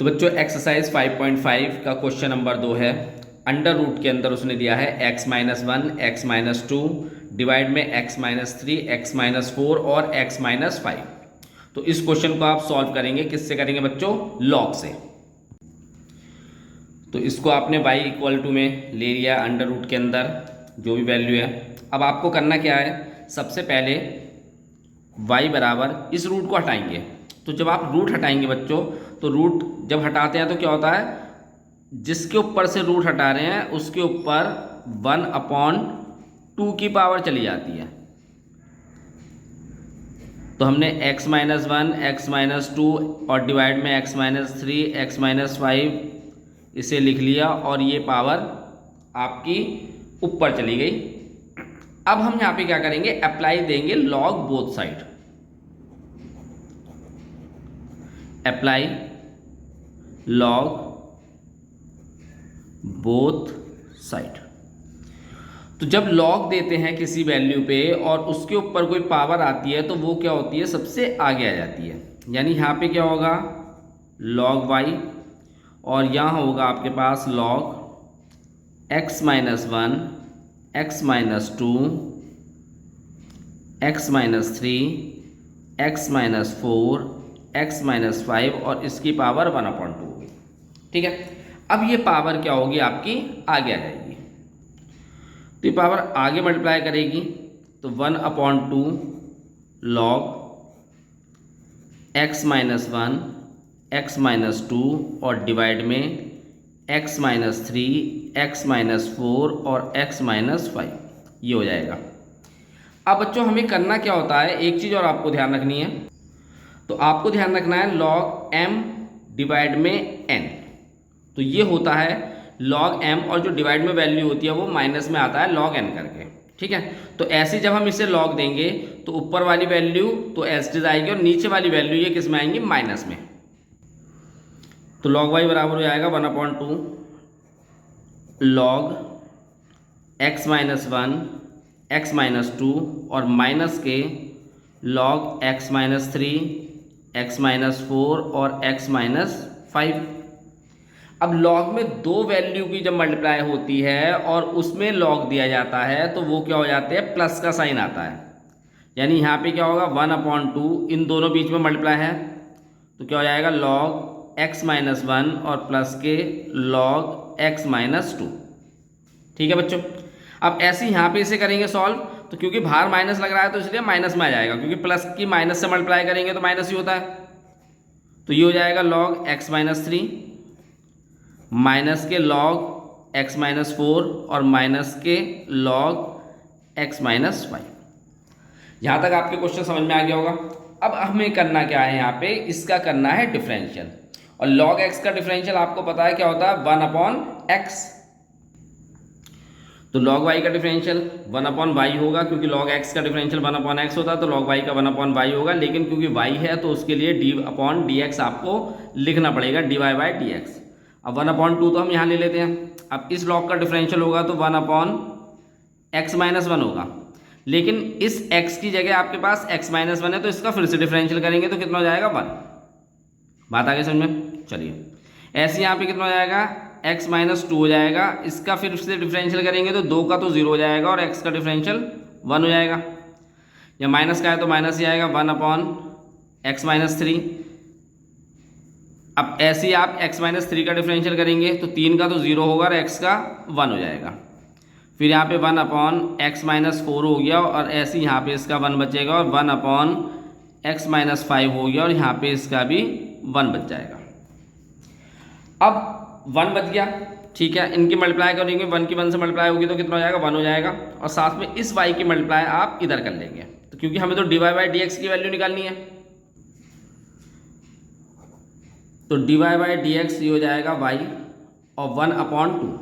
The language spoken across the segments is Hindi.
तो बच्चों एक्सरसाइज 5.5 का क्वेश्चन नंबर 2 है। अंडर रूट के अंदर उसने दिया है x-1, x-2 डिवाइड में x-3, x-4 और x-5। तो इस क्वेश्चन को आप सॉल्व करेंगे, किससे करेंगे बच्चों? लॉग से। तो इसको आपने y इक्वल टू में ले लिया अंडर रूट के अंदर जो भी वैल्यू है। अब आपको करना क्या है, सबसे पहले y बराबर इस रूट को हटाएंगे। तो जब आप रूट हटाएंगे बच्चों, तो रूट जब हटाते हैं तो क्या होता है, जिसके ऊपर से रूट हटा रहे हैं उसके ऊपर 1/2 की पावर चली जाती है। तो हमने x-1, x-2 और डिवाइड में x-3, x-5 इसे लिख लिया और ये पावर आपकी ऊपर चली गई। अब हम यहाँ पे क्या करेंगे, अप्लाई देंगे log both side. Apply log both side. तो जब लॉग देते हैं किसी वैल्यू पे और उसके ऊपर कोई पावर आती है तो वो क्या होती है, सबसे आगे आ जाती है। यानी यहाँ पे क्या होगा, log y, और यहाँ होगा आपके पास log x-1, x-2, x-3, x-4, x-5 और इसकी पावर 1/2। ठीक है, अब ये पावर क्या होगी, आपकी आगे आ जाएगी। तो ये पावर आगे मल्टीप्लाई करेगी तो 1/2 log x-1, x-2 और डिवाइड में x-3, x-4 और x-5 ये हो जाएगा। अब बच्चों हमें करना क्या होता है, एक चीज़ और आपको ध्यान रखनी है। तो आपको ध्यान रखना है log m डिवाइड में n। तो ये होता है log m और जो डिवाइड में वैल्यू होती है वो माइनस में आता है log n करके। ठीक है, तो ऐसे जब हम इसे log देंगे तो ऊपर वाली वैल्यू तो एज इट आएगी और नीचे वाली वैल्यू ये किस में आएंगी, माइनस में। तो log y बराबर हो जाएगा 1/2 log x-1, x-2 और माइनस के log x-3, x-4 और x-5। अब log में दो वैल्यू की जब मल्टीप्लाई होती है और उसमें log दिया जाता है तो वो क्या हो जाते हैं, प्लस का साइन आता है। यानी यहाँ पे क्या होगा, 1/2 इन दोनों बीच में मल्टीप्लाई है तो क्या हो जाएगा log x-1 और प्लस के log x-2। ठीक है बच्चों, अब ऐसे यहाँ पे इसे करेंगे सॉल्व। तो क्योंकि बाहर माइनस लग रहा है तो इसलिए माइनस में आ जाएगा, क्योंकि प्लस की माइनस से मल्टीप्लाई करेंगे तो माइनस ही होता है। तो ये हो जाएगा log x-3 माइनस के log x-4 और माइनस के log x-5। यहाँ तक आपके क्वेश्चन समझ में आ गया होगा। अब हमें करना क्या है, यहाँ पे इसका करना है डिफरेंशियल। और log x का डिफरेंशियल आपको पता है क्या होता है, 1/x। तो log y का डिफरेंशियल 1/y होगा, क्योंकि log x का डिफरेंशियल 1/x होता है तो log y का 1/y होगा। लेकिन क्योंकि y है तो उसके लिए d/dx आपको लिखना पड़ेगा, dy/dx। अब 1/2 तो हम यहाँ ले लेते हैं। अब इस log का डिफरेंशियल होगा तो 1/x-1 होगा। लेकिन इस x की जगह आपके पास x-1 है तो इसका फिर से डिफरेंशियल करेंगे तो कितना हो जाएगा, 1। बात आगे समझ में? चलिए, ऐसे यहाँ पे कितना हो जाएगा, x-2 हो जाएगा। इसका फिर से डिफरेंशियल करेंगे तो 2 का तो 0 हो जाएगा और x का डिफरेंशियल 1 हो जाएगा। या माइनस का है तो माइनस ही आएगा, 1/x-3। अब ऐसे ही आप x-3 का डिफरेंशियल करेंगे तो 3 का तो 0 होगा और x का 1 हो जाएगा। फिर यहाँ पे 1/x-4 हो गया और ऐसे ही यहाँ पे इसका 1 बचेगा और 1/x-5 हो गया और यहाँ पे इसका भी 1 बच जाएगा। अब 1 बच गया, ठीक है, इनकी मल्टीप्लाई करेंगे, 1 की 1 से मल्टीप्लाई होगी तो कितना हो जाएगा, 1 हो जाएगा। और साथ में इस y की मल्टीप्लाई आप इधर कर लेंगे, तो क्योंकि हमें तो dy/dx की वैल्यू निकालनी है। तो dy/dx ये हो जाएगा y और 1/2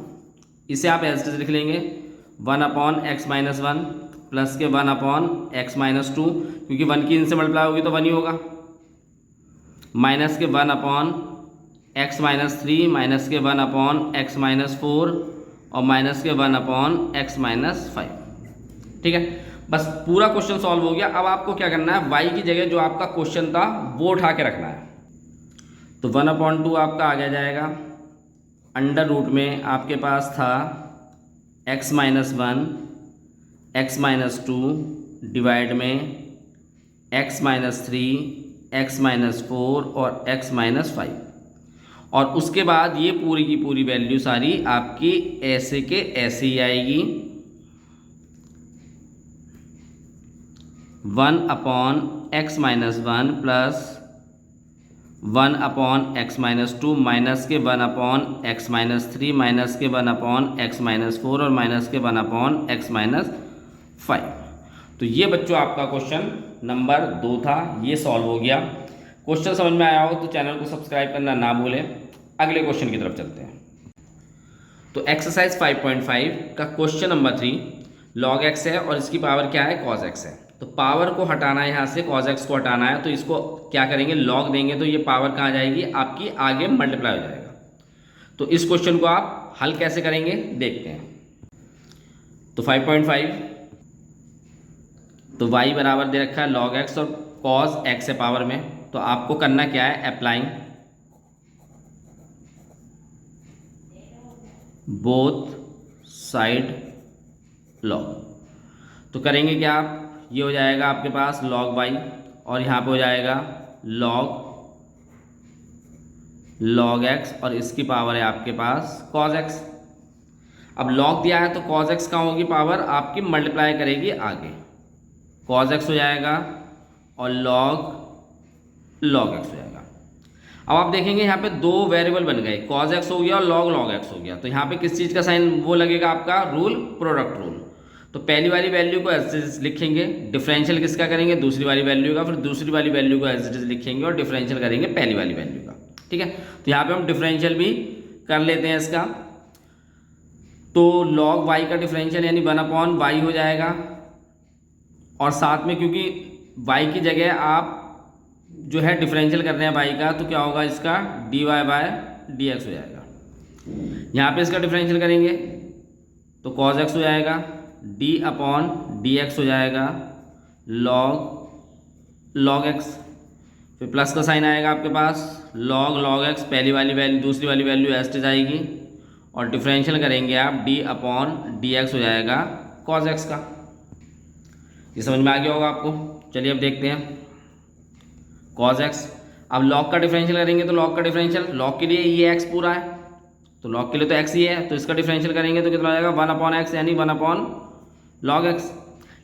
इसे आप ऐसे लिख लेंगे 1/x-1 प्लस के 1/x-2, क्योंकि 1 की इनसे मल्टीप्लाई होगी तो 1 ही होगा। माइनस के 1/x-3 माइनस के 1/x-4 और माइनस के 1/x-5। ठीक है, बस पूरा क्वेश्चन सॉल्व हो गया। अब आपको क्या करना है, y की जगह जो आपका क्वेश्चन था वो उठा के रखना है। तो 1/2 आपका आगे जाएगा, अंडर रूट में आपके पास था x-1 x-2 डिवाइड में x-3 x-4 और x-5, और उसके बाद ये पूरी की पूरी वैल्यू सारी आपकी ऐसे के ऐसे ही आएगी। 1/x-1 प्लस 1/x-2 माइनस के 1/x-3 माइनस के 1/x-4 और माइनस के 1/x-5। तो ये बच्चों आपका क्वेश्चन नंबर 2 था, ये सॉल्व हो गया। क्वेश्चन समझ में आया हो तो चैनल को सब्सक्राइब करना ना भूलें। अगले क्वेश्चन की तरफ चलते हैं। तो एक्सरसाइज 5.5 का क्वेश्चन नंबर 3 log x है और इसकी पावर क्या है, cos x है। तो पावर को हटाना है, यहाँ से cos x को हटाना है, तो इसको क्या करेंगे, log देंगे तो ये पावर कहाँ जाएगी, आपकी आगे मल्टीप्लाई हो जाएगा। तो इस क्वेश्चन को आप हल कैसे करेंगे देखते हैं। तो 5.5, तो y बराबर दे रखा है log x और cos x है पावर में, तो आपको करना क्या है, अप्लाइंग बोथ साइड log। तो करेंगे क्या आप, ये हो जाएगा आपके पास log y और यहाँ पे हो जाएगा log x और इसकी पावर है आपके पास cos x। अब log दिया है तो cos x का होगी पावर आपकी मल्टीप्लाई करेगी आगे, cos x हो जाएगा और log x हो जाएगा। अब आप देखेंगे यहाँ पे दो वेरिएबल बन गए, cos x हो गया और log x हो गया। तो यहाँ पे किस चीज़ का साइन वो लगेगा आपका, रूल, प्रोडक्ट रूल। तो पहली वाली वैल्यू को एज इट इज लिखेंगे, डिफरेंशियल किसका करेंगे, दूसरी वाली वैल्यू का, फिर दूसरी वाली वैल्यू को एज इट इज लिखेंगे और डिफरेंशियल करेंगे पहली वाली वैल्यू का। ठीक है, तो यहाँ पे हम डिफरेंशियल भी कर लेते हैं इसका। तो log y का डिफरेंशियल यानी 1/y हो जाएगा, और साथ में क्योंकि y की जगह आप जो है डिफरेंशियल कर रहे हैं y का, तो क्या होगा इसका dy/dx हो जाएगा। यहाँ पे इसका डिफरेंशियल करेंगे तो cos x हो जाएगा, d/dx हो जाएगा log x, फिर प्लस का साइन आएगा आपके पास, log x पहली वाली वैल्यू दूसरी वाली वैल्यू एस्ट जाएगी, और डिफरेंशियल करेंगे आप d/dx हो जाएगा cos x का। ये समझ में आ गया होगा आपको। चलिए अब देखते हैं cos x। अब log का डिफरेंशियल करेंगे तो log का डिफरेंशियल, log के लिए ये x पूरा है तो log के लिए तो x ही है, तो इसका डिफरेंशियल करेंगे तो कितना हो जाएगा, 1/x यानी 1/log x।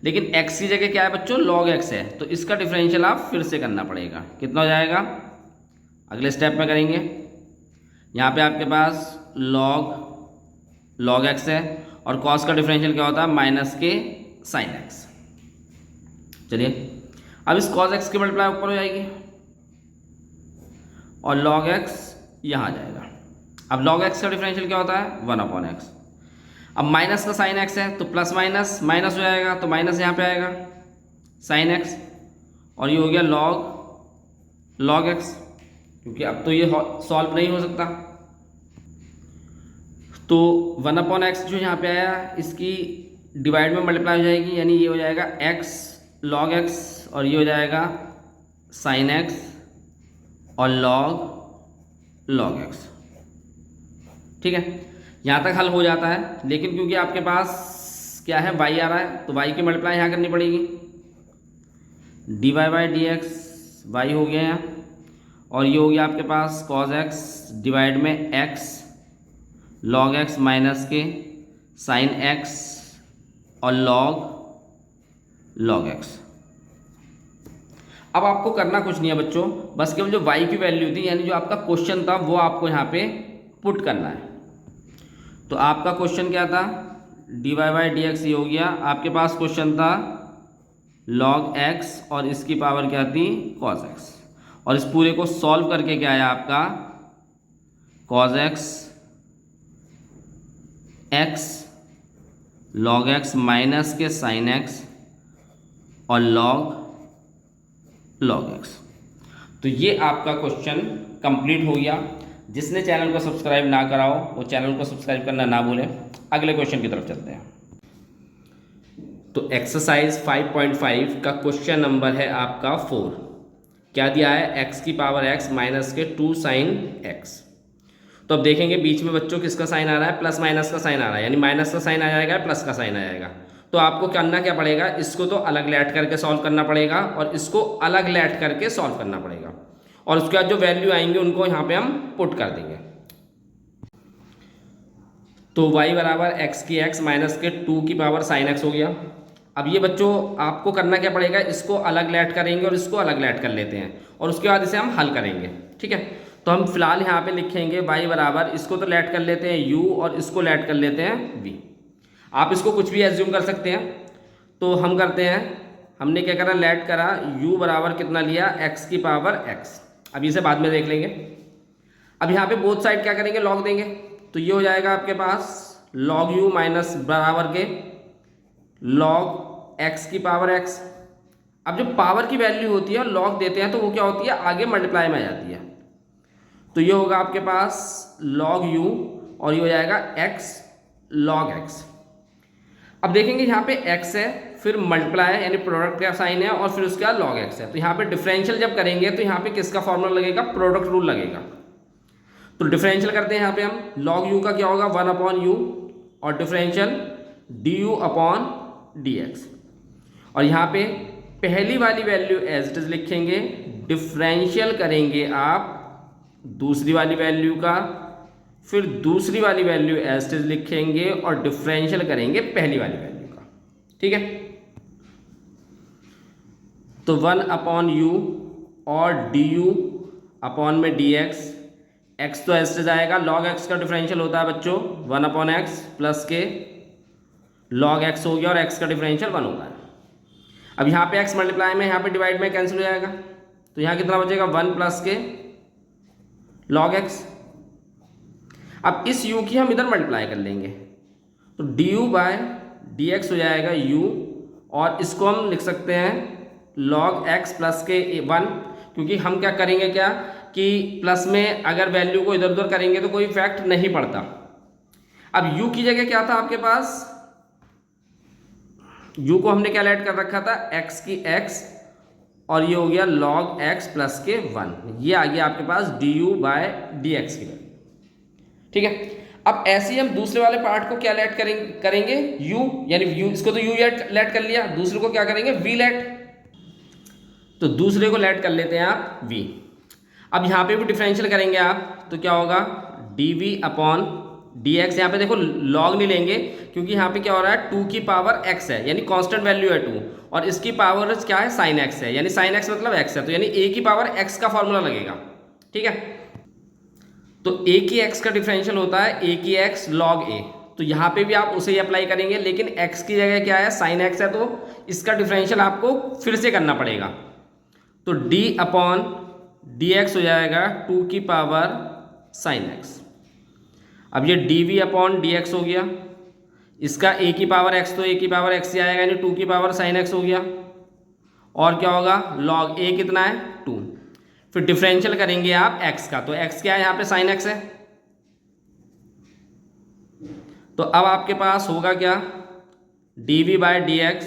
लेकिन x की जगह क्या है बच्चों, log x है, तो इसका डिफरेंशियल आप फिर से करना पड़ेगा। कितना हो जाएगा, अगले स्टेप में करेंगे। यहाँ पे आपके पास log x है और cos का डिफरेंशियल क्या होता है, माइनस के sin x। चलिए अब इस cos x की मल्टीप्लाई ऊपर हो जाएगी और log x यहाँ आ जाएगा। अब log x का डिफरेंशियल क्या होता है, 1/x। अब माइनस का sin x है तो प्लस माइनस माइनस हो जाएगा, तो माइनस यहाँ पे आएगा sin x, और ये हो गया log x, क्योंकि अब तो ये सॉल्व नहीं हो सकता। तो 1/x जो यहाँ पे आया, इसकी डिवाइड में मल्टीप्लाई हो जाएगी, यानी ये हो जाएगा x log x और ये हो जाएगा sin x और log x। ठीक है, यहाँ तक हल हो जाता है। लेकिन क्योंकि आपके पास क्या है, y आ रहा है, तो y की मल्टीप्लाई यहाँ करनी पड़ेगी, dy/dx y हो गया यहाँ, और ये हो गया आपके पास cos x डिवाइड में x log x माइनस के sin x और log x। अब आपको करना कुछ नहीं है बच्चों, बस केवल जो y की वैल्यू थी यानी जो आपका क्वेश्चन था वो आपको यहाँ पे पुट करना है। तो आपका क्वेश्चन क्या था, dy/dx ये हो गया, आपके पास क्वेश्चन था log x और इसकी पावर क्या थी, cos x, और इस पूरे को सॉल्व करके क्या आया आपका cos x log x minus के sin x और log x। तो ये आपका क्वेश्चन कंप्लीट हो गया। जिसने चैनल को सब्सक्राइब ना करा हो वो चैनल को सब्सक्राइब करना ना भूलें। अगले क्वेश्चन की तरफ चलते हैं। तो एक्सरसाइज 5.5 का क्वेश्चन नंबर है आपका 4। क्या दिया है, एक्स की पावर एक्स माइनस के 2 साइन एक्स। तो अब देखेंगे बीच में बच्चों किसका साइन आ रहा है, प्लस माइनस का साइन आ रहा है, यानी माइनस का साइन आ जाएगा, प्लस का साइन आ जाएगा। तो आपको करना क्या पड़ेगा, इसको तो अलग लेट करके सॉल्व करना पड़ेगा और इसको अलग लेट करके सॉल्व करना पड़ेगा, और उसके बाद जो वैल्यू आएंगे उनको यहाँ पे हम पुट कर देंगे। तो y बराबर एक्स की एक्स माइनस के 2 की पावर साइन एक्स हो गया। अब ये बच्चों आपको करना क्या पड़ेगा, इसको अलग लेट करेंगे और इसको अलग लेट कर लेते हैं, और उसके बाद इसे हम हल करेंगे। ठीक है, तो हम फिलहाल यहाँ पे लिखेंगे y बराबर, इसको तो लेट कर लेते हैं u और इसको लेट कर लेते हैं v। आप इसको कुछ भी एज्यूम कर सकते हैं। तो हम करते हैं, हमने क्या करा, लेट करा, u बराबर कितना लिया, x की पावर x। अब इसे बाद में देख लेंगे। अब यहाँ पे बोथ साइड क्या करेंगे, लॉग देंगे। तो ये हो जाएगा आपके पास log u माइनस बराबर के log x की पावर x। अब जो पावर की वैल्यू होती है लॉग देते हैं तो वो क्या होती है, आगे मल्टीप्लाई में आ जाती है। तो ये होगा आपके पास log u और ये हो जाएगा x log x। अब देखेंगे यहाँ पे x है, फिर मल्टीप्लाई है यानी प्रोडक्ट का साइन है, और फिर उसके बाद log x है। तो यहाँ पे डिफरेंशियल जब करेंगे तो यहाँ पे किसका फॉर्मूला लगेगा, प्रोडक्ट रूल लगेगा। तो डिफरेंशियल करते हैं यहाँ पे हम, log u का क्या होगा 1/u और डिफरेंशियल du अपॉन dx। और यहाँ पे पहली वाली वैल्यू एज इट इज लिखेंगे, डिफरेंशियल करेंगे आप दूसरी वाली वैल्यू का, फिर दूसरी वाली वैल्यू एज इट इज लिखेंगे और डिफरेंशियल करेंगे पहली वाली वैल्यू का। ठीक है, तो 1/u और du अपॉन में dx, x तो ऐसे जाएगा, log x का डिफरेंशियल होता है बच्चों 1/x प्लस के log x हो गया, और x का डिफरेंशियल 1 होता है। अब यहाँ पे x मल्टीप्लाई में, यहाँ पे डिवाइड में कैंसिल हो जाएगा, तो यहाँ कितना बचेगा 1 प्लस के log x। अब इस u की हम इधर मल्टीप्लाई कर लेंगे, तो du बाय dx हो जाएगा u, और इसको हम लिख सकते हैं log x प्लस के 1, क्योंकि हम क्या करेंगे क्या कि प्लस में अगर वैल्यू को इधर उधर करेंगे तो कोई इफेक्ट नहीं पड़ता। अब u की जगह क्या था आपके पास, u को हमने क्या लेट कर रखा था, x की x, और ये हो गया log x प्लस के 1, ये आ गया आपके पास du बाय dx की वैल्यू। ठीक है, अब ऐसे ही हम दूसरे वाले पार्ट को क्या लेट करेंगे u, यानी u, इसको तो u लेट कर लिया, दूसरे को क्या करेंगे v लेट। तो दूसरे को लेट कर लेते हैं आप v। अब यहाँ पे भी डिफरेंशियल करेंगे आप, तो क्या होगा dv अपॉन dx। यहाँ पे देखो log नहीं लेंगे क्योंकि यहाँ पे क्या हो रहा है, 2 की पावर x है, यानी कांस्टेंट वैल्यू है 2, और इसकी पावर क्या है, sin x है, यानी sin x मतलब x है, तो यानी a की पावर x का फॉर्मूला लगेगा। ठीक है, तो a की x का डिफरेंशियल होता है a की x log a। तो यहाँ पे भी आप उसे ही अप्लाई करेंगे, लेकिन x की जगह क्या है, sin x है, तो इसका डिफरेंशियल आपको फिर से करना पड़ेगा। तो d अपॉन dx हो जाएगा 2 की पावर sin x। अब ये dv अपॉन dx हो गया, इसका a की पावर x, तो a की पावर x से आएगा, यानी 2 की पावर sin x हो गया, और क्या होगा log a कितना है 2। फिर डिफरेंशियल करेंगे आप x का, तो x क्या है यहाँ पे sin x है। तो अब आपके पास होगा क्या, dv बाय dx,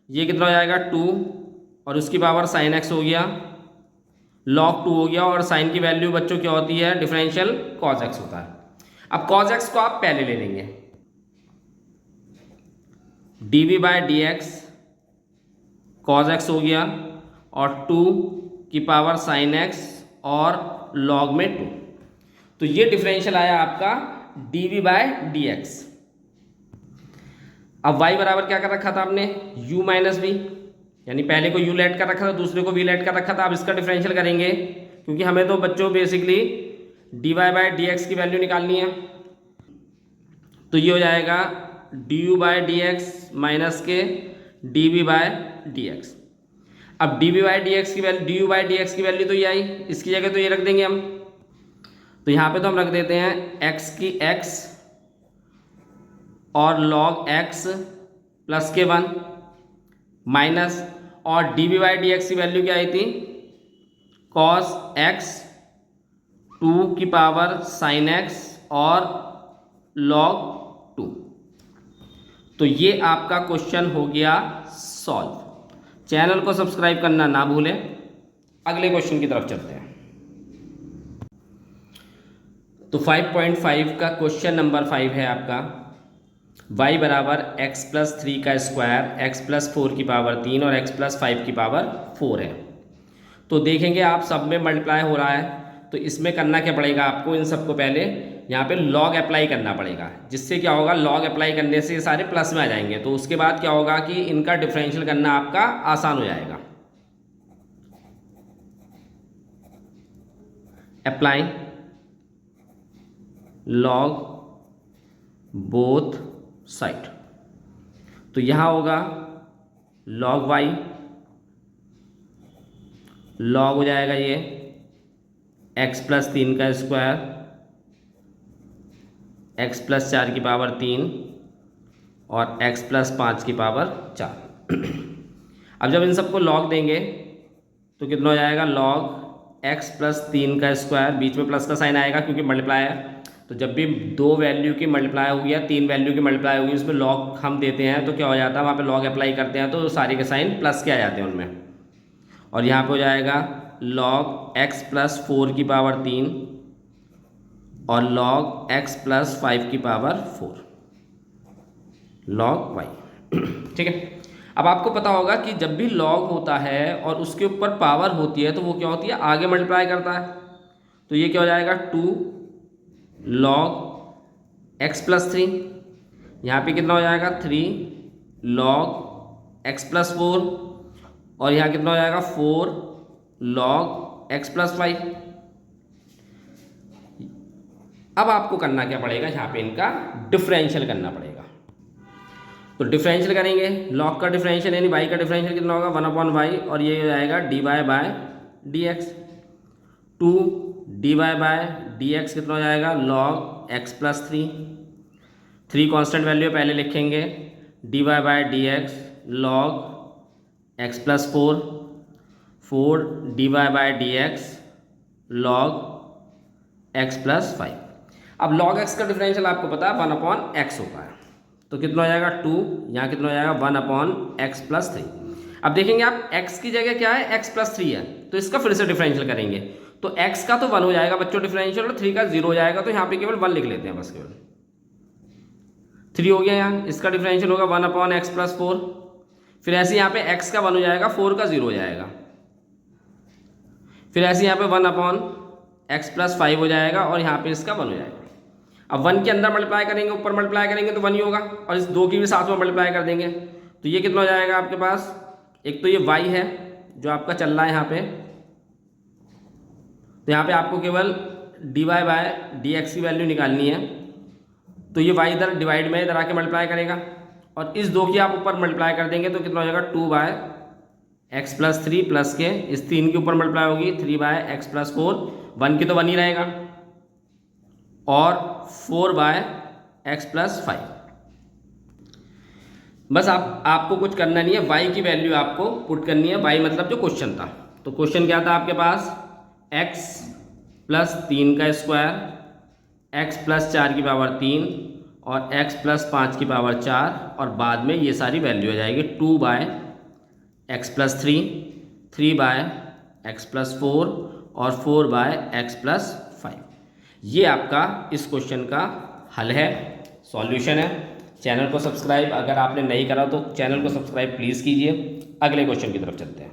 ये कितना हो जाएगा 2, और उसकी पावर sin x हो गया, log 2 हो गया, और साइन की वैल्यू बच्चों क्या होती है, डिफरेंशियल cos x होता है। अब cos x को आप पहले ले लेंगे, dv by dx cos x हो गया, और 2 की पावर sin x और log में 2, तो ये डिफरेंशियल आया आपका dv बाय dx। अब y बराबर क्या कर रखा था आपने, u माइनस v, यानी पहले को u लेट कर रखा था, दूसरे को v लेट कर रखा था। अब इसका डिफरेंशियल करेंगे, क्योंकि हमें तो बच्चों बेसिकली dy बाय dx की वैल्यू निकालनी है। तो ये हो जाएगा du बाय dx माइनस के dv बाय dx। अब dv बाय dx की वैल्यू, du बाय dx की वैल्यू तो ये आई, इसकी जगह तो ये रख देंगे हम। तो यहाँ पे तो हम रख देते हैं x की x और log x प्लस के 1 माइनस, और dv बाई dx की वैल्यू क्या आई थी, cos x 2 की पावर sin x और log 2। तो ये आपका क्वेश्चन हो गया सॉल्व। चैनल को सब्सक्राइब करना ना भूलें। अगले क्वेश्चन की तरफ चलते हैं। तो 5.5 का क्वेश्चन नंबर 5 है आपका, y बराबर x प्लस 3 का स्क्वायर, x प्लस 4 की पावर 3 और x प्लस 5 की पावर 4 है। तो देखेंगे आप सब में मल्टीप्लाई हो रहा है, तो इसमें करना क्या पड़ेगा आपको, इन सबको पहले यहाँ पे लॉग अप्लाई करना पड़ेगा, जिससे क्या होगा, लॉग अप्लाई करने से ये सारे प्लस में आ जाएंगे। तो उसके बाद क्या होगा कि इनका डिफरेंशियल करना आपका आसान हो जाएगा। अप्लाई लॉग बोथ साइड, तो यहाँ होगा लॉग y, लॉग हो जाएगा ये x प्लस 3 का स्क्वायर, x प्लस 4 की पावर 3 और x प्लस 5 की पावर 4। अब जब इन सबको लॉग देंगे तो कितना हो जाएगा, लॉग x प्लस 3 का स्क्वायर, बीच में प्लस का साइन आएगा क्योंकि मल्टीप्लाई है। तो जब भी दो वैल्यू की मल्टीप्लाई होगी या तीन वैल्यू की मल्टीप्लाई होगी, उसमें लॉग हम देते हैं तो क्या हो जाता है, वहाँ पे लॉग अप्लाई करते हैं तो सारे के साइन प्लस के आ जाते हैं उनमें। और यहाँ पे हो जाएगा लॉग x प्लस 4 की पावर 3 और लॉग x प्लस 5 की पावर 4, लॉग y। ठीक है। अब आपको पता होगा कि जब भी लॉग होता है और उसके ऊपर पावर होती है तो वो क्या होती है, आगे मल्टीप्लाई करता है। तो ये क्या हो जाएगा, 2 लॉग x प्लस 3, यहाँ पे कितना हो जाएगा 3 लॉग x प्लस 4 और यहाँ कितना हो जाएगा 4 लॉग x प्लस 5। अब आपको करना क्या पड़ेगा, यहाँ पे इनका डिफरेंशियल करना पड़ेगा। तो डिफरेंशियल करेंगे, लॉग का डिफरेंशियल यानी y का डिफरेंशियल कितना होगा 1/y और ये हो जाएगा dy by dx। 2 dy by dx कितना हो जाएगा log x plus 3 constant value पहले लिखेंगे, dy by dx log x plus 4 dy by dx log x plus 5। अब लॉग x का डिफरेंशियल आपको पता है 1/x होता है, तो कितना हो जाएगा 2, यहाँ कितना हो जाएगा 1/x प्लस 3। अब देखेंगे आप x की जगह क्या है, x प्लस 3 है, तो इसका फिर से डिफरेंशियल करेंगे तो x का तो 1 हो जाएगा बच्चों डिफरेंशियल और 3 का 0 हो जाएगा, तो यहाँ पे केवल 1 लिख लेते हैं बस, केवल 3 हो गया। यहाँ इसका डिफरेंशियल होगा 1/x प्लस 4, फिर ऐसे यहाँ पे x का 1 हो जाएगा, 4 का 0 हो जाएगा, फिर ऐसे यहाँ पे 1/x प्लस 5 हो जाएगा और यहाँ पे इसका 1 हो जाएगा। अब 1 के अंदर मल्टीप्लाई करेंगे, ऊपर मल्टीप्लाई करेंगे तो 1 ही होगा और इस 2 की भी साथ में मल्टीप्लाई कर देंगे तो ये कितना हो जाएगा आपके पास, एक तो ये y है जो आपका चल रहा है यहाँ पे, तो यहाँ पे आपको केवल dy बाय dx की वैल्यू निकालनी है, तो ये y इधर डिवाइड में इधर आके मल्टीप्लाई करेगा और इस 2 की आप ऊपर मल्टीप्लाई कर देंगे तो कितना हो जाएगा 2/x प्लस 3 प्लस के इस 3 के ऊपर मल्टीप्लाई होगी 3/x प्लस 4, 1 की तो 1 ही रहेगा और 4/x प्लस 5। बस आपको कुछ करना नहीं है, y की वैल्यू आपको पुट करनी है, y मतलब जो क्वेश्चन था। तो क्वेश्चन क्या था आपके पास, x प्लस 3 का स्क्वायर, x प्लस 4 की पावर 3 और x प्लस 5 की पावर 4 और बाद में ये सारी वैल्यू आ जाएगी 2/x प्लस 3/x प्लस 4 और 4/x प्लस 5। ये आपका इस क्वेश्चन का हल है, सॉल्यूशन है। चैनल को सब्सक्राइब अगर आपने नहीं करा तो चैनल को सब्सक्राइब प्लीज़ कीजिए। अगले क्वेश्चन की तरफ चलते हैं।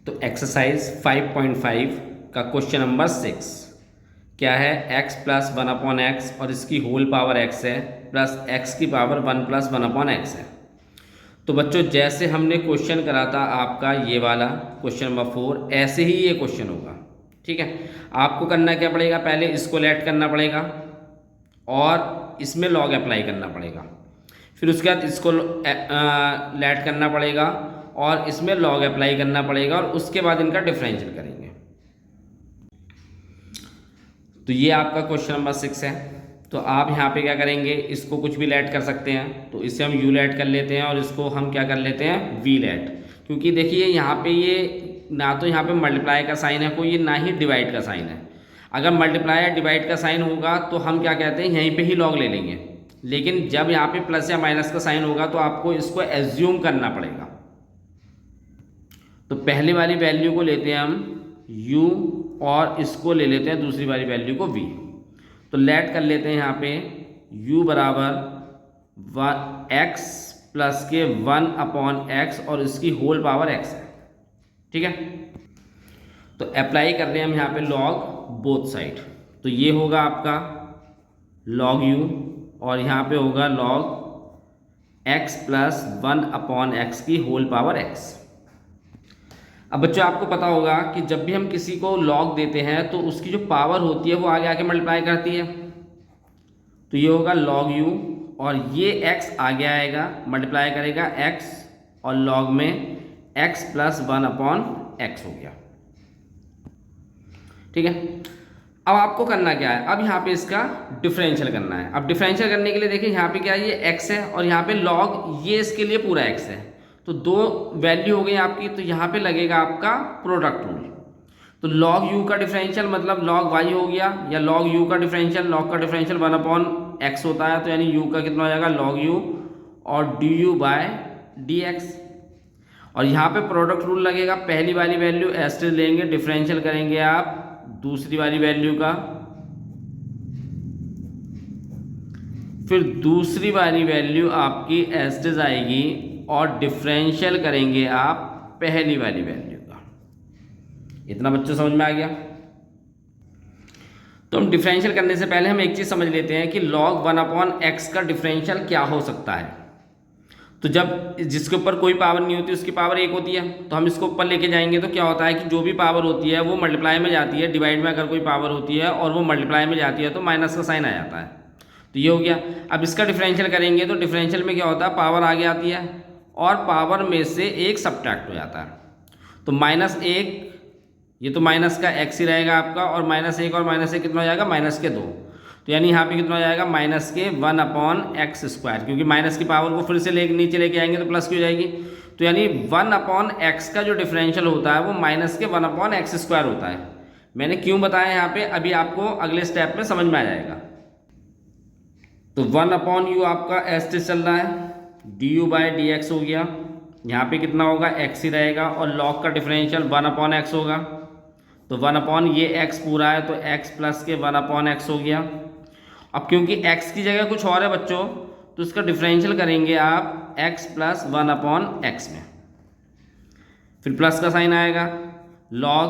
तो एक्सरसाइज 5.5 का क्वेश्चन नंबर 6 क्या है, x प्लस 1/x और इसकी होल पावर x है प्लस x की पावर 1 प्लस 1/x है। तो बच्चों जैसे हमने क्वेश्चन करा था आपका ये वाला क्वेश्चन नंबर 4, ऐसे ही ये क्वेश्चन होगा। ठीक है, आपको करना क्या पड़ेगा, पहले इसको लेट करना पड़ेगा और इसमें लॉग अप्लाई करना पड़ेगा, फिर उसके बाद इसको लेट करना पड़ेगा और इसमें लॉग अप्लाई करना पड़ेगा और उसके बाद इनका डिफरेंशियल करेंगे। तो ये आपका क्वेश्चन नंबर 6 है। तो आप यहाँ पे क्या करेंगे, इसको कुछ भी लेट कर सकते हैं, तो इसे हम यू लेट कर लेते हैं और इसको हम क्या कर लेते हैं वी लेट, क्योंकि देखिए यहाँ पे ये ना तो यहाँ पे मल्टीप्लाई का साइन है कोई, ना ही डिवाइड का साइन है। अगर मल्टीप्लाई या डिवाइड का साइन होगा तो हम क्या कहते हैं यहीं पे ही लॉग ले लेंगे, लेकिन जब यहाँ पे प्लस या माइनस का साइन होगा तो आपको इसको एज्यूम करना पड़ेगा। तो पहली वाली वैल्यू को लेते हैं हम u और इसको ले लेते हैं दूसरी वाली वैल्यू को v। तो लेट कर लेते हैं यहाँ पे u बराबर x प्लस के 1/x और इसकी होल पावर x है। ठीक है, तो अप्लाई कर रहे हैं हम यहाँ पे लॉग बोथ साइड। तो ये होगा आपका log u और यहाँ पे होगा log x प्लस 1/x की होल पावर x। अब बच्चों आपको पता होगा कि जब भी हम किसी को log देते हैं तो उसकी जो पावर होती है वो आगे आके मल्टीप्लाई करती है। तो ये होगा log u और ये x आगे आएगा मल्टीप्लाई करेगा x और log में x प्लस 1/x हो गया। ठीक है, अब आपको करना क्या है, अब यहाँ पे इसका डिफरेंशियल करना है। अब डिफरेंशियल करने के लिए देखिए यहाँ पे क्या है, ये x है और यहाँ पे log ये इसके लिए पूरा x है। तो दो वैल्यू हो गई आपकी, तो यहाँ पे लगेगा आपका प्रोडक्ट रूल। तो log u का डिफरेंशियल मतलब log y हो गया, या log u का डिफरेंशियल, log का डिफरेंशियल 1/x होता है, तो यानी u का कितना हो जाएगा log u और du/dx। और यहाँ पे प्रोडक्ट रूल लगेगा, पहली वाली वैल्यू एस्टेज लेंगे, डिफरेंशियल करेंगे आप दूसरी वाली वैल्यू का, फिर दूसरी वाली वैल्यू आपकी एस्टेज आएगी और डिफरेंशियल करेंगे आप पहली वाली वैल्यू का। इतना बच्चों समझ में आ गया। तो हम डिफरेंशियल करने से पहले हम एक चीज़ समझ लेते हैं कि log 1/x का डिफरेंशियल क्या हो सकता है। तो जब जिसके ऊपर कोई पावर नहीं होती उसकी पावर 1 होती है, तो हम इसको ऊपर लेके जाएंगे तो क्या होता है कि जो भी पावर होती है वो मल्टीप्लाई में जाती है, डिवाइड में अगर कोई पावर होती है और वो मल्टीप्लाई में जाती है तो माइनस का साइन आ जाता है। तो ये हो गया। अब इसका डिफरेंशियल करेंगे तो डिफरेंशियल में क्या होता है, पावर आगे आती है और पावर में से एक सब्ट्रैक्ट हो जाता है। तो -1, ये तो माइनस का x ही रहेगा आपका, और -1 और -1 कितना हो जाएगा, -2। तो यानी यहाँ पे कितना हो जाएगा, -1/x², क्योंकि माइनस की पावर को फिर से नीचे लेके आएंगे तो प्लस की हो जाएगी। तो यानी 1/x का जो डिफरेंशियल होता है वो -1/x² होता है। मैंने क्यों बताया यहाँ पे, अभी आपको अगले स्टेप में समझ में आ जाएगा। तो 1/u आपका एस्टेज चल रहा है, du/dx हो गया, यहाँ पे कितना होगा, x ही रहेगा, और log का डिफरेंशियल 1/x होगा। तो 1/ ये x पूरा है तो x प्लस के 1/x हो गया। अब क्योंकि x की जगह कुछ और है बच्चों, तो इसका डिफरेंशियल करेंगे आप x प्लस 1/x में, फिर प्लस का साइन आएगा, log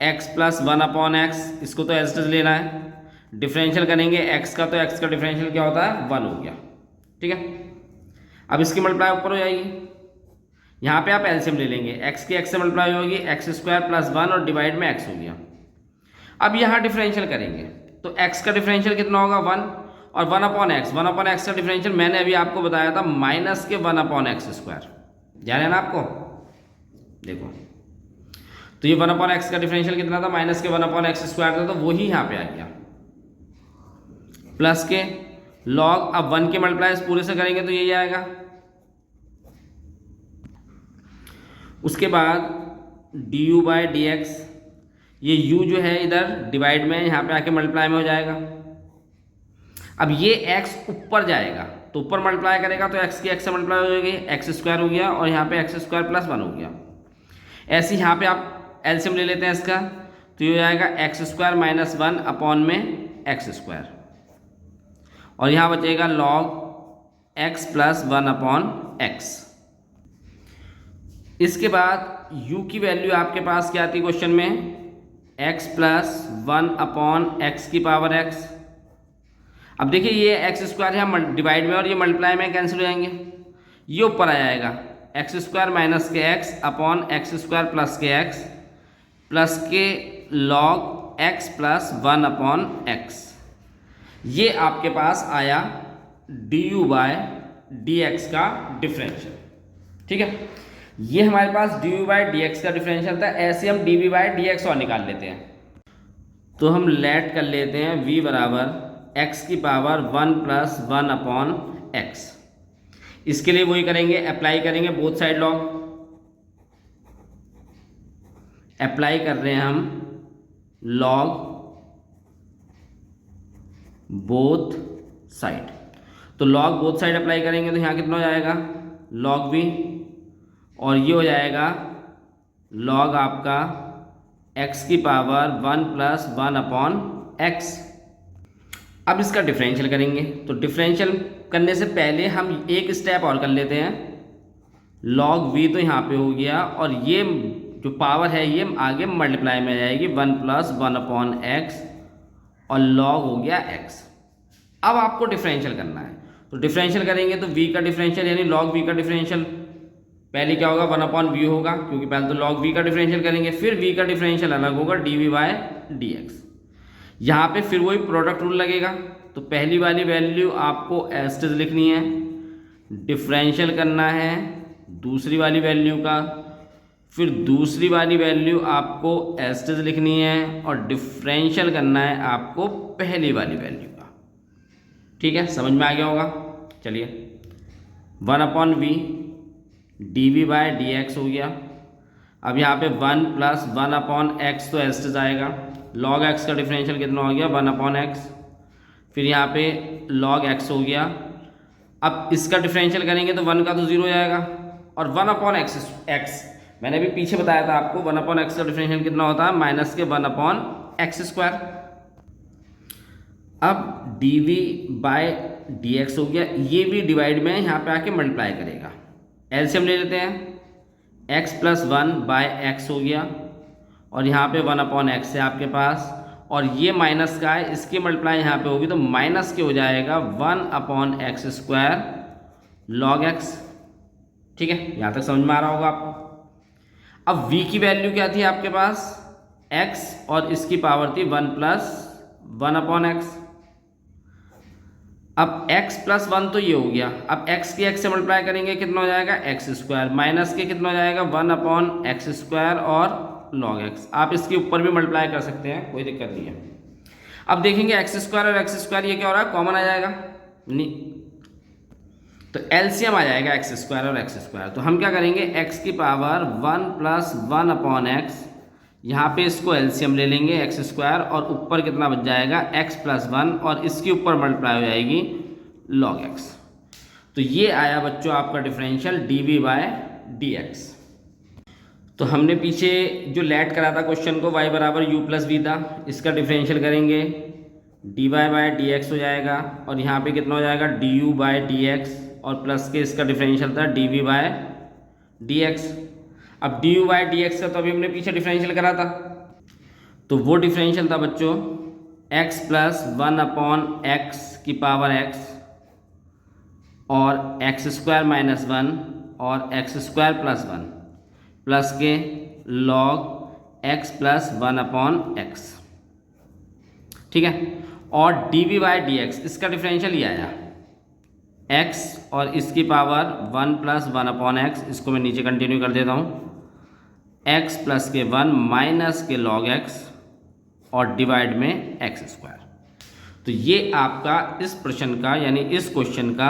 x प्लस 1/x, इसको तो एज इट इज लेना है, डिफरेंशियल करेंगे x का, तो x का डिफरेंशियल क्या होता है, 1 हो गया। ठीक है, अब इसकी मल्टीप्लाई ऊपर हो जाएगी, यहाँ पे आप एलसीएम ले लेंगे, x की x से मल्टीप्लाई होगी, x² प्लस 1 और डिवाइड में x हो गया। अब यहाँ डिफरेंशियल करेंगे तो x का डिफरेंशियल कितना होगा, 1, और 1/x का डिफरेंशियल मैंने अभी आपको बताया था -1/x², ध्यान है ना आपको। देखो तो ये 1/x का डिफरेंशियल कितना था, -1/x² था, तो वही यहाँ पे आ गया, प्लस के log, अब 1 के मल्टीप्लाई पूरे से करेंगे तो यही आएगा। उसके बाद du/dx, ये u जो है इधर डिवाइड में यहाँ पे आके मल्टीप्लाई में हो जाएगा। अब ये x ऊपर जाएगा तो ऊपर मल्टीप्लाई करेगा तो x की x से मल्टीप्लाई हो जाएगी, x² हो गया, और यहाँ पे x² प्लस 1 हो गया। ऐसे यहाँ पे आप एलसीएम ले लेते हैं इसका, तो ये हो जाएगा x² माइनस 1 अपॉन में x², और यहाँ बचेगा log x प्लस 1/x। इसके बाद u की वैल्यू आपके पास क्या आती है क्वेश्चन में, x प्लस 1/x की पावर x। अब देखिए ये x² है डिवाइड में और ये मल्टीप्लाई में कैंसिल हो जाएंगे, ये ऊपर आ जाएगा, x² माइनस के x अपॉन x² प्लस के x प्लस के log x प्लस 1/x। ये आपके पास आया du/dx का डिफरेंशियल। ठीक है, ये हमारे पास du/dx का डिफरेंशियल था। ऐसे हम dv/dx और निकाल लेते हैं। तो हम लेट कर लेते हैं v बराबर x की पावर 1 प्लस 1/x। इसके लिए वही करेंगे, अप्लाई करेंगे बोथ साइड लॉग। अप्लाई कर रहे हैं हम लॉग बोथ साइड। तो लॉग बोथ साइड अप्लाई करेंगे तो यहाँ कितना हो जाएगा, log v, और ये हो जाएगा लॉग आपका x की पावर 1 प्लस 1/x। अब इसका डिफरेंशियल करेंगे, तो डिफरेंशियल करने से पहले हम एक स्टेप और कर लेते हैं। लॉग v तो यहाँ पे हो गया, और ये जो पावर है ये आगे मल्टीप्लाई में आ जाएगी 1 प्लस 1/x, और लॉग हो गया x। अब आपको डिफरेंशियल करना है, तो डिफरेंशियल करेंगे तो v का डिफरेंशियल यानी लॉग v का डिफरेंशियल पहले क्या होगा 1/v होगा, क्योंकि पहले तो log v का डिफरेंशियल करेंगे, फिर v का डिफरेंशियल अलग होगा dv/dx। यहाँ पे फिर वही प्रोडक्ट रूल लगेगा, तो पहली वाली वैल्यू आपको एस्टेज लिखनी है, डिफरेंशियल करना है दूसरी वाली वैल्यू का, फिर दूसरी वाली वैल्यू आपको एस्टेज लिखनी है, और डिफरेंशियल करना है आपको पहली वाली वैल्यू का। ठीक है, समझ में आ गया होगा। चलिए 1/v dv/dx हो गया। अब यहाँ पे 1 प्लस 1/x तो एस्टेज आएगा, log x का डिफरेंशियल कितना हो गया 1/x, फिर यहाँ पे log x हो गया। अब इसका डिफरेंशियल करेंगे तो 1 का तो 0 हो जाएगा, और 1/x मैंने अभी पीछे बताया था आपको 1/x का डिफरेंशियल कितना होता है माइनस के 1/x²। अब dv/dx हो गया, ये भी डिवाइड में यहाँ पे आके मल्टीप्लाई करेगा। एलसीएम ले लेते हैं, x प्लस 1/x हो गया, और यहाँ पे 1/x है आपके पास, और ये माइनस का है, इसकी मल्टीप्लाई यहाँ पे होगी तो माइनस के हो जाएगा 1/x² log x। ठीक है, यहाँ तक समझ में आ रहा होगा आपको। अब v की वैल्यू क्या थी आपके पास x, और इसकी पावर थी 1 प्लस 1/x। अब x प्लस 1 तो ये हो गया, अब x की x से मल्टीप्लाई करेंगे कितना हो जाएगा x², माइनस के कितना हो जाएगा 1/x² और log x। आप इसके ऊपर भी मल्टीप्लाई कर सकते हैं, कोई दिक्कत नहीं है। अब देखेंगे x² और x² ये क्या हो रहा है, कॉमन आ जाएगा नहीं, तो एलसीएम आ जाएगा x² और x²। तो हम क्या करेंगे x की पावर 1 प्लस 1/x, यहाँ पे इसको एलसीएम ले लेंगे x², और ऊपर कितना बच जाएगा x प्लस 1, और इसके ऊपर मल्टीप्लाई हो जाएगी log x। तो ये आया बच्चों आपका डिफरेंशियल dv/dx। तो हमने पीछे जो लेट करा था क्वेश्चन को y बराबर u प्लस v था, इसका डिफरेंशियल करेंगे dy/dx हो जाएगा, और यहाँ पे कितना हो जाएगा du/dx, और प्लस के इसका डिफरेंशियल था dv/dx। अब du/dx का तो अभी हमने पीछे डिफरेंशियल करा था, तो वो डिफरेंशियल था बच्चों x प्लस 1/x की पावर x, और x² माइनस 1 और x² प्लस 1 प्लस के log x प्लस 1/x। ठीक है, और dv/dx इसका डिफरेंशियल ये आया x, और इसकी पावर 1 प्लस 1/x, इसको मैं नीचे कंटिन्यू कर देता हूँ, x प्लस के 1 माइनस के log x, और डिवाइड में x²। तो ये आपका इस प्रश्न का यानी इस क्वेश्चन का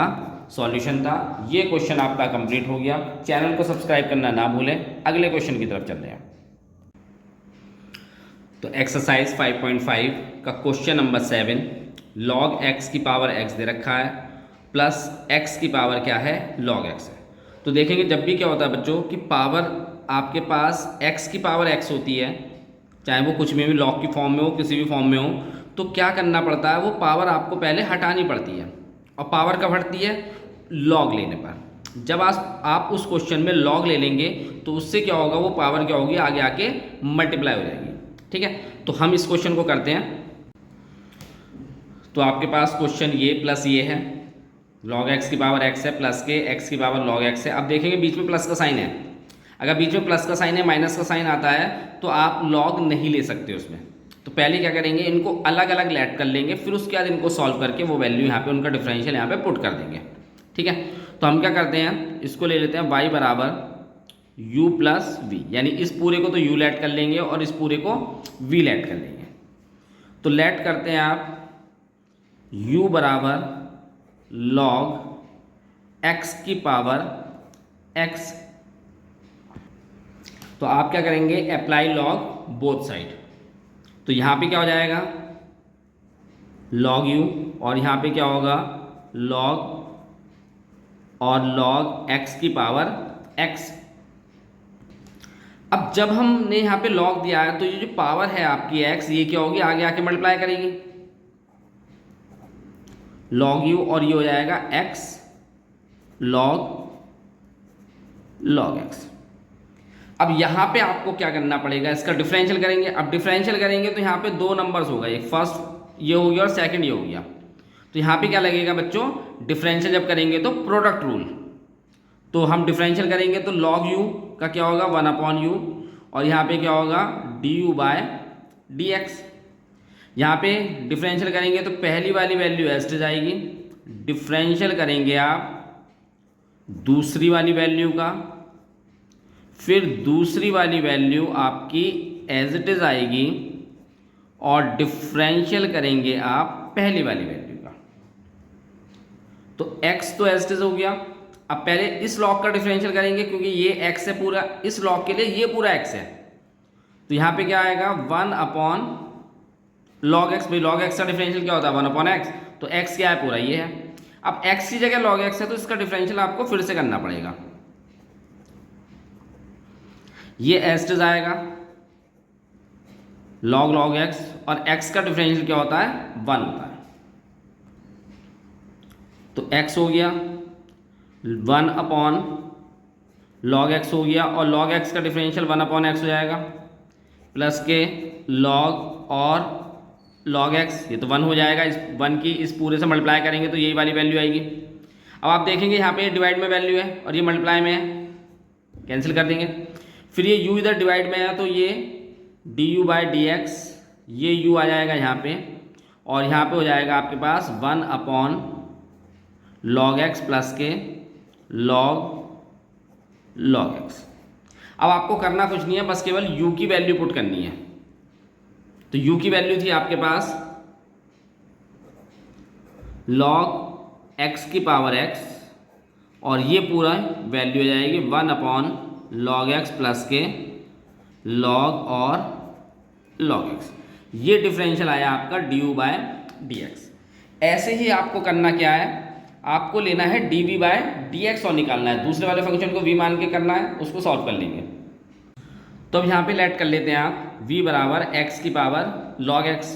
सॉल्यूशन था। ये क्वेश्चन आपका कंप्लीट हो गया। चैनल को सब्सक्राइब करना ना भूलें। अगले क्वेश्चन की तरफ चल रहे हैं। तो एक्सरसाइज 5.5 का क्वेश्चन नंबर 7, log x की पावर x दे रखा है, प्लस x की पावर क्या है log x है। तो देखेंगे जब भी क्या होता है बच्चों कि पावर आपके पास x की पावर x होती है, चाहे वो कुछ में भी log की फॉर्म में हो किसी भी फॉर्म में हो, तो क्या करना पड़ता है, वो पावर आपको पहले हटानी पड़ती है। और पावर कब हटती है, log लेने पर। जब आप उस क्वेश्चन में log ले लेंगे तो उससे क्या होगा, वो पावर क्या होगी आगे आके मल्टीप्लाई हो जाएगी। ठीक है, तो हम इस क्वेश्चन को करते हैं। तो आपके पास क्वेश्चन ये प्लस ये है, log x की पावर x है, प्लस के x की पावर log x है। अब देखेंगे बीच में प्लस का साइन है, अगर बीच में प्लस का साइन है माइनस का साइन आता है तो आप log नहीं ले सकते उसमें। तो पहले क्या करेंगे, इनको अलग अलग लेट कर लेंगे, फिर उसके बाद इनको सॉल्व करके वो वैल्यू यहाँ पे उनका डिफरेंशियल यहाँ पे पुट कर देंगे। ठीक है, तो हम क्या करते हैं, इसको ले लेते हैं y बराबर u प्लस वी, यानी इस पूरे को तो u लेट कर लेंगे और इस पूरे को v लेट कर लेंगे। तो लेट करते हैं आप u बराबर log x की पावर x। तो आप क्या करेंगे, अप्लाई log बोथ साइड। तो यहाँ पे क्या हो जाएगा log u, और यहाँ पे क्या होगा log और log x की पावर x। अब जब हमने यहाँ पे लॉग दिया है तो ये जो पावर है आपकी x, ये क्या होगी, आगे आके मल्टीप्लाई करेगी log u, और ये हो जाएगा x log x। अब यहाँ पे आपको क्या करना पड़ेगा, इसका डिफरेंशियल करेंगे। अब डिफरेंशियल करेंगे तो यहाँ पे दो नंबर्स होगा, एक फर्स्ट ये हो गया और सेकंड ये हो गया। तो यहाँ पे क्या लगेगा बच्चों, डिफरेंशियल जब करेंगे तो प्रोडक्ट रूल, तो हम डिफरेंशियल करेंगे तो log u का क्या होगा 1/u, और यहाँ पे क्या होगा du/dx। यहाँ पे डिफरेंशियल करेंगे तो पहली वाली वैल्यू एज इट आएगी, डिफरेंशियल करेंगे आप दूसरी वाली वैल्यू का, फिर दूसरी वाली वैल्यू आपकी एज इट इज आएगी, और डिफरेंशियल करेंगे आप पहली वाली वैल्यू का। तो x तो एज इट इज हो गया। अब पहले इस लॉग का डिफरेंशियल करेंगे क्योंकि ये x है पूरा, इस लॉग के लिए ये पूरा x है। तो यहाँ पे क्या आएगा 1/log x। भाई log x का डिफरेंशियल क्या होता है 1/x, तो x क्या है पूरा ये है। अब x की जगह log x है तो इसका डिफरेंशियल आपको फिर से करना पड़ेगा। ये एज इट आएगा log x, और x का डिफरेंशियल क्या होता है 1 होता है। तो x हो गया 1/log x हो गया, और log x का डिफरेंशियल 1/x हो जाएगा, प्लस के log और log x, ये तो 1 हो जाएगा। इस 1 की इस पूरे से मल्टीप्लाई करेंगे तो यही वाली वैल्यू आएगी। अब आप देखेंगे यहाँ पे डिवाइड में वैल्यू है और ये मल्टीप्लाई में है, कैंसिल कर देंगे। फिर ये u इधर डिवाइड में है तो ये du/dx, ये u आ जाएगा यहाँ पे, और यहाँ पे हो जाएगा आपके पास 1/log x प्लस के log x। अब आपको करना कुछ नहीं है, बस केवल u की वैल्यू पुट करनी है। तो u की वैल्यू थी आपके पास log x की पावर x, और ये पूरा वैल्यू हो जाएगी 1/log x प्लस के log और log x। ये डिफरेंशियल आया आपका du/dx। ऐसे ही आपको करना क्या है, आपको लेना है dv/dx और निकालना है। दूसरे वाले फंक्शन को v मान के करना है, उसको सॉल्व कर लेंगे। तो अब यहाँ पे लेट कर लेते हैं आप v बराबर x की पावर log x।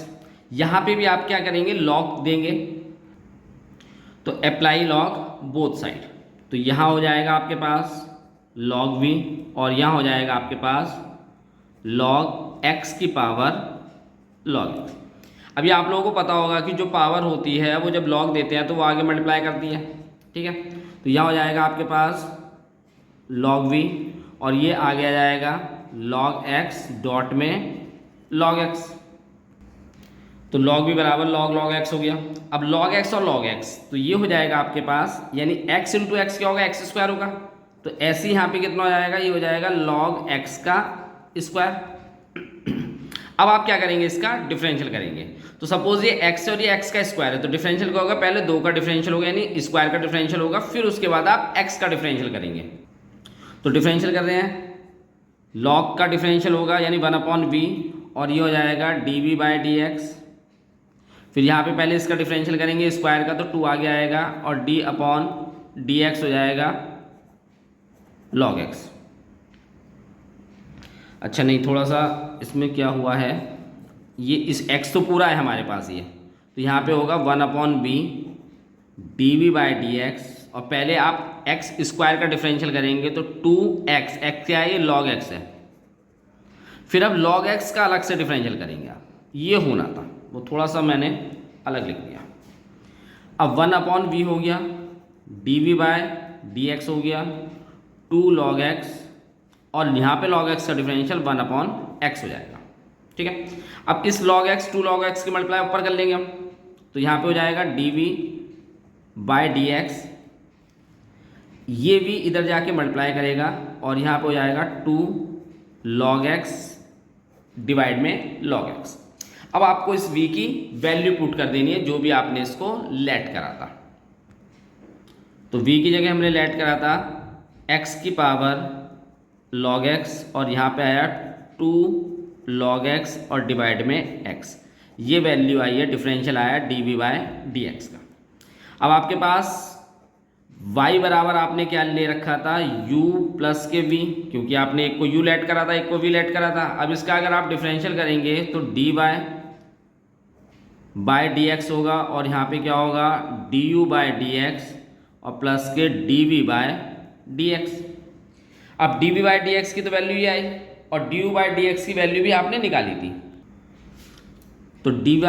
यहाँ पे भी आप क्या करेंगे, log देंगे, तो अप्लाई log बोथ साइड। तो यहाँ हो जाएगा आपके पास log v, और यहाँ हो जाएगा आपके पास log x की पावर log x। अभी आप लोगों को पता होगा कि जो पावर होती है वो जब log देते हैं तो वो आगे मल्टीप्लाई करती है, ठीक है। तो यहाँ हो जाएगा आपके पास log v, और ये आगे आ जाएगा log x डॉट में log x। तो log v बराबर log x हो गया। अब log x और log x, तो ये हो जाएगा आपके पास, यानी x इंटू एक्स क्या होगा, x स्क्वायर होगा। तो ऐसे ही यहाँ पे कितना हो जाएगा, ये हो जाएगा log x का स्क्वायर। अब आप क्या करेंगे, इसका डिफरेंशियल करेंगे। तो सपोज ये x और ये x का स्क्वायर है, तो डिफरेंशियल क्या होगा, पहले 2 का डिफरेंशियल होगा यानी स्क्वायर का डिफरेंशियल होगा, फिर उसके बाद आप x का डिफरेंशियल करेंगे। तो डिफरेंशियल कर रहे हैं, log का डिफरेंशियल होगा यानी 1/v, और ये हो जाएगा dv/dx। फिर यहाँ पे पहले इसका डिफरेंशियल करेंगे स्क्वायर का, तो 2 आगे आएगा, और d/dx हो जाएगा log x। अच्छा नहीं, थोड़ा सा इसमें क्या हुआ है, ये इस x तो पूरा है हमारे पास ये, तो यहाँ पे होगा 1/v dv/dx, और पहले आप x स्क्वायर का डिफरेंशियल करेंगे तो 2x, x क्या है, ये log x है। फिर अब log x का अलग से डिफरेंशियल करेंगे आप, ये होना था, वो थोड़ा सा मैंने अलग लिख दिया। अब 1/v हो गया, dv/dx हो गया 2 log x, और यहाँ पे log x का डिफरेंशियल 1/x हो जाएगा, ठीक है। अब इस log x 2 log x की मल्टीप्लाई ऊपर कर लेंगे हम, तो यहाँ पे हो जाएगा dv/dx, ये भी इधर जाके मल्टीप्लाई करेगा, और यहाँ पे हो जाएगा 2 log x डिवाइड में log x। अब आपको इस v की वैल्यू पुट कर देनी है, जो भी आपने इसको लेट करा था। तो v की जगह हमने लेट करा था x की पावर log x, और यहाँ पे आया 2 log x और डिवाइड में x, ये वैल्यू आई है, डिफरेंशियल आया dv/dx का। अब आपके पास y बराबर आपने क्या ले रखा था, u प्लस के v, क्योंकि आपने एक को u लेट करा था, एक को v लेट करा था। अब इसका अगर आप डिफरेंशियल करेंगे तो dy बाय dx होगा, और यहाँ पे क्या होगा, du बाय dx, और प्लस के dv बाय dx। अब dv बाय dx की तो वैल्यू ही आई, और du बाय dx की वैल्यू भी आपने निकाली थी। तो dy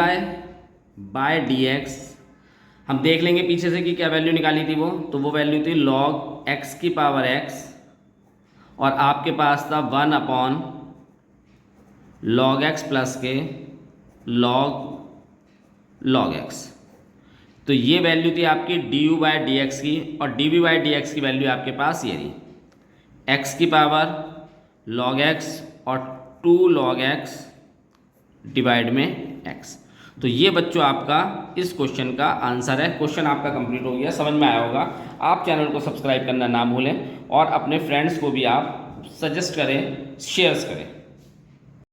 बाय dx हम देख लेंगे पीछे से कि क्या वैल्यू निकाली थी वो, तो वो वैल्यू थी log x की पावर x, और आपके पास था 1 log x प्लस के log x। तो ये वैल्यू थी आपकी du बाय dx की, और dv बाय dx की वैल्यू आपके पास ये रही, x की पावर log x और 2 log x डिवाइड में x। तो ये बच्चों आपका इस क्वेश्चन का आंसर है। क्वेश्चन आपका कंप्लीट हो गया, समझ में आया होगा। आप चैनल को सब्सक्राइब करना ना भूलें, और अपने फ्रेंड्स को भी आप सजेस्ट करें, शेयर्स करें।